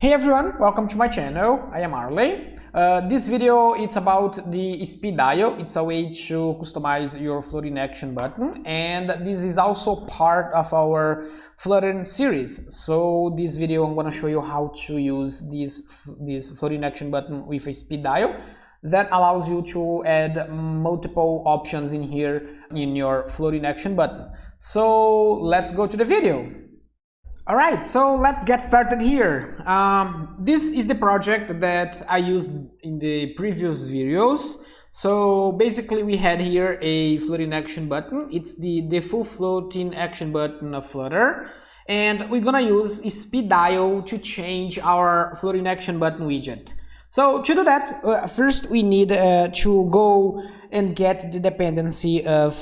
Hey everyone, welcome to my channel. I am Arley. This video it's about the SpeedDial. It's a way to customize your floating action button, and this is also part of our Flutter series. So this video I'm going to show you how to use this floating action button with a SpeedDial that allows you to add multiple options in here in your floating action button. So let's go to the video. Alright, so let's get started here. This is the project that I used in the previous videos. So basically we had here a floating action button. It's the default floating action button of Flutter. And we're gonna use SpeedDial to change our floating action button widget. So to do that, first we need to go and get the dependency of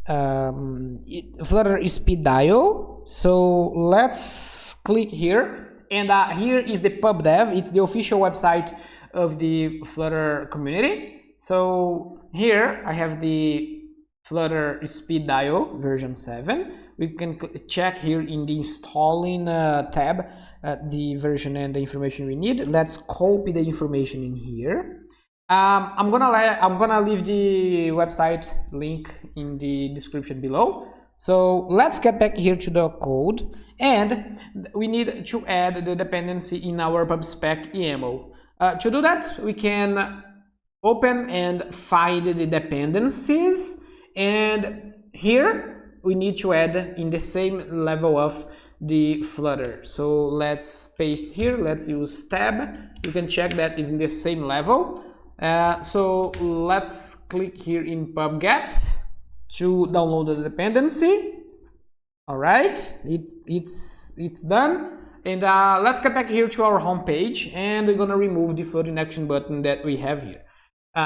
Flutter SpeedDial. So let's click here, and here is the pub dev. It's the official website of the Flutter community. So here I have the Flutter SpeedDial version 7. We can check here in the installing tab the version and the information we need. Let's copy the information in here. I'm gonna leave the website link in the description below. So let's get back here to the code, and we need to add the dependency in our pubspec YAML. To do that, we can open and find the dependencies, and here we need to add in the same level of the Flutter. So let's paste here, let's use tab. You can check that is in the same level. So let's click here in pubget to download the dependency. All right, it's done, and let's get back here to our home page, and we're gonna remove the floating action button that we have here.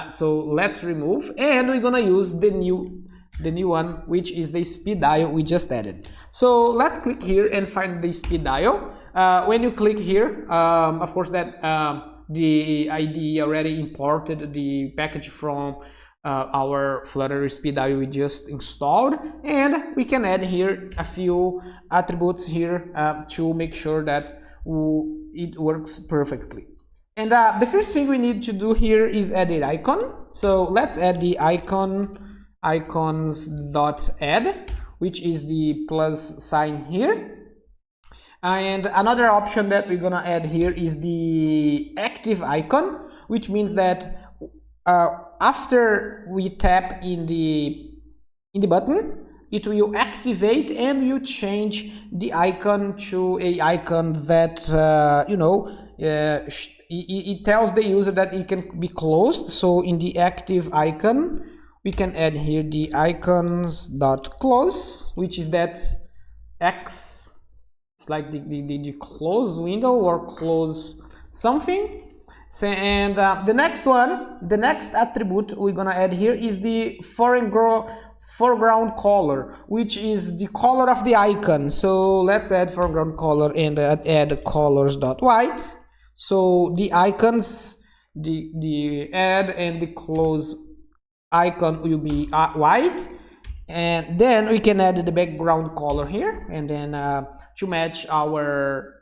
So let's remove, and we're gonna use the new one, which is the SpeedDial we just added. So let's click here and find the SpeedDial. When you click here, of course that the IDE already imported the package from our Flutter SpeedDial we just installed, and we can add here a few attributes here to make sure that it works perfectly. And the first thing we need to do here is add an icon. So let's add the icons.add, which is the plus sign here. And another option that we're gonna add here is the active icon, which means that after we tap in the button, it will activate and you change the icon to a icon that it tells the user that it can be closed. So in the active icon, we can add here the icons.close, which is that X. It's like the close window or close something. So, and the next attribute we're gonna add here is the foreground color, which is the color of the icon. So let's add foreground color and add colors.white. So the icons, the add and the close icon will be white, and then we can add the background color here, and then to match our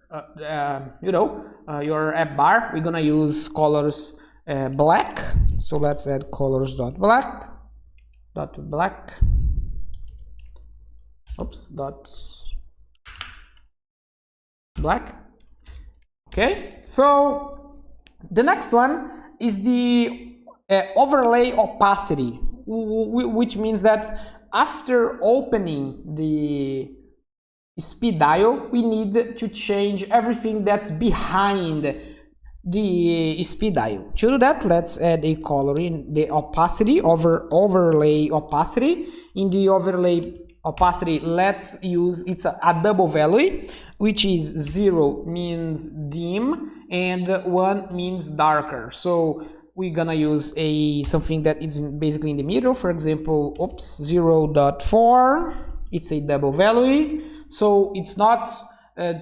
your app bar, we're gonna use colors black. So let's add colors.black. Oops, black. Okay, so the next one is the overlay opacity, which means that after opening the SpeedDial, we need to change everything that's behind the SpeedDial. To do that, let's add a color in the opacity, overlay opacity. In the overlay opacity, let's use it's a double value, which is 0 means dim and 1 means darker. So we're gonna use something that is basically in the middle. For example, 0.4. It's a double value. So it's not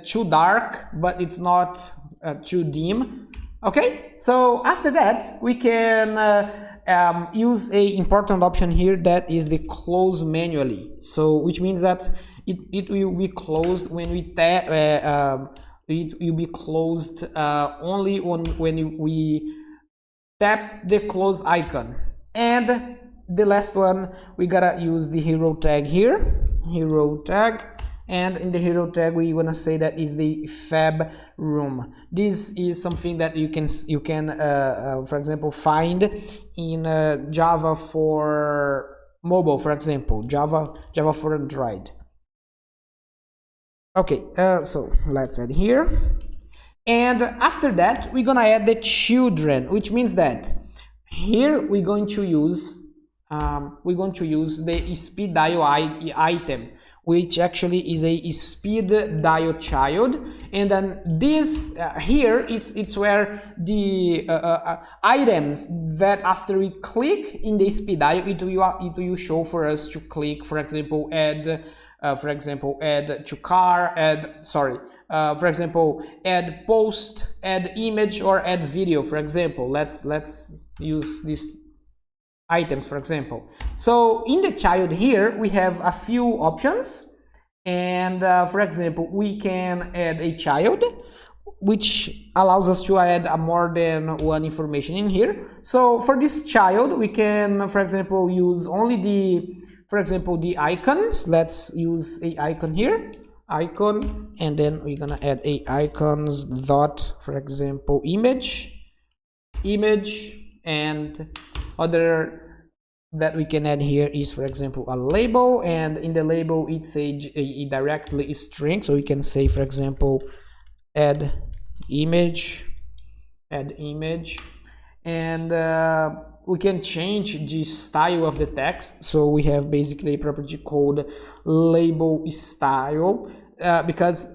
too dark, but it's not too dim. Okay, so after that we can use a important option here, that is the close manually. So which means that it will be closed when we it will be closed only when we tap the close icon. And the last one, we gotta use the hero tag here, hero tag, and in the hero tag we wanna say that is the fab room. This is something that you can for example find in Java for mobile, for example, Java for Android. Okay, so let's add here, and after that we're gonna add the children, which means that here we're going to use the SpeedDial item, which actually is a SpeedDialChild, and then this here it's where the items that after we click in the SpeedDial it will show for us to click, for example, add to car, for example, add post, add image, or add video. For example, let's use these items, for example. So in the child here we have a few options, and for example we can add a child, which allows us to add more than one information in here. So for this child we can, for example, use only the icons. Let's use a icon here, icon, and then we're gonna add a icons dot, for example, image, and other that we can add here is, for example, a label, and in the label it's a directly string, so we can say, for example, add image, and we can change the style of the text. So we have basically a property called label style, because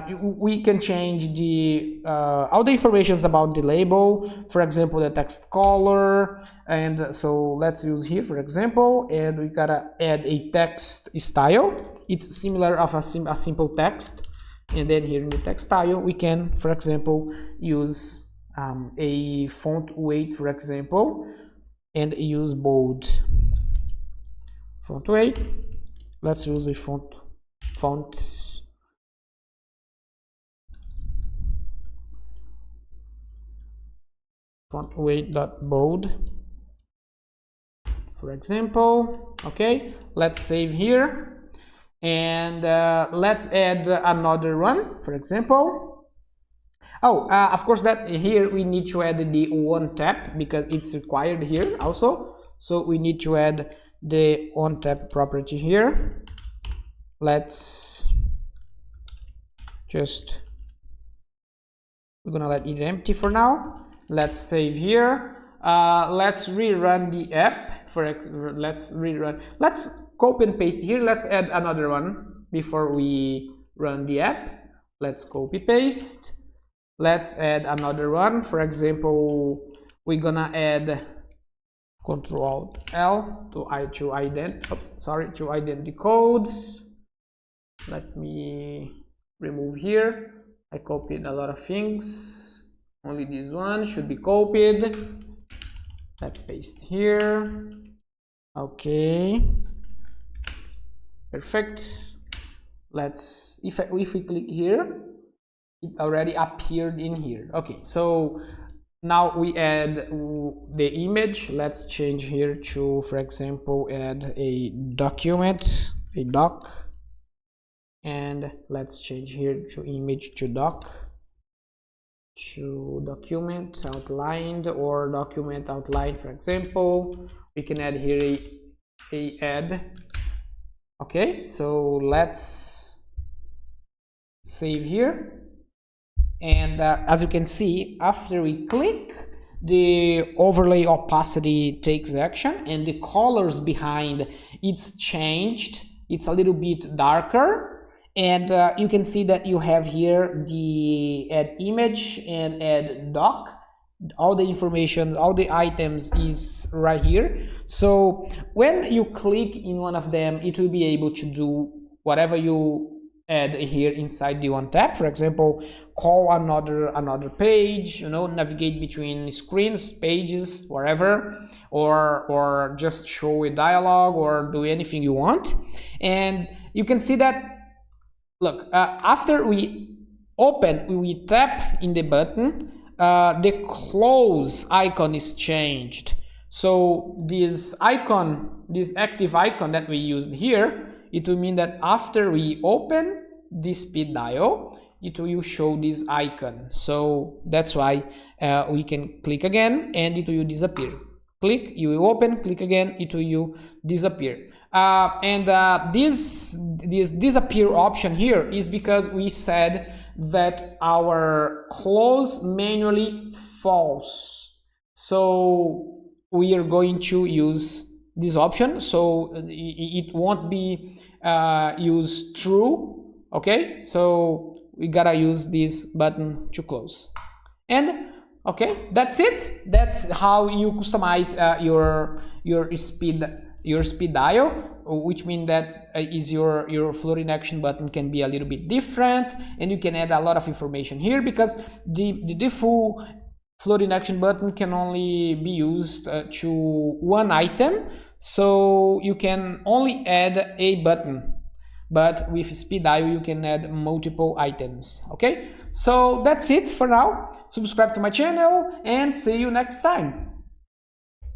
we can change the all the informations about the label, for example, the text color. And so let's use here, for example, and we gotta add a text style. It's similar of a simple text, and then here in the text style we can, for example, use a font weight, for example, and use bold font weight. Let's use a font weight dot bold, for example. Okay, let's save here, and let's add another one, for example. Of course that here we need to add the one tap because it's required here also. So we need to add the on tap property here. Let's just, we're gonna let it empty for now. Let's save here. Let's rerun the app. Let's copy and paste here. Let's add another one before we run the app. Let's copy paste. Let's add another one. For example, we're gonna add Control L to ident the code. Let me remove here. I copied a lot of things. Only this one should be copied. Let's paste here. Okay, perfect. Let's, if we click here, it already appeared in here. Okay, so now we add the image. Let's change here to, for example, add a document, a doc, and let's change here to image to doc, to document outlined, or document outlined, for example. We can add here a add. Okay, so let's save here. And as you can see, after we click, the overlay opacity takes action, and the colors behind it's changed. It's a little bit darker, and you can see that you have here the add image and add doc. All the information, all the items is right here. So when you click in one of them, it will be able to do whatever you add here inside the one tab. For example, call another page, navigate between screens, pages, wherever, or just show a dialogue, or do anything you want. And you can see that, look, after we open, we tap in the button, the close icon is changed. So this icon, this active icon that we used here, it will mean that after we open the SpeedDial, it will show this icon. So that's why we can click again and it will disappear. Click, you will open, click again, it will disappear. This disappear option here is because we said that our close manually false. So we are going to use this option, so it won't be used true. Okay, so we gotta use this button to close. And okay, that's it. That's how you customize your SpeedDial, which means that is your floating action button can be a little bit different, and you can add a lot of information here because the default floating action button can only be used to one item, so you can only add a button. But with SpeedDial you can add multiple items. Okay, so that's it for now. Subscribe to my channel and see you next time.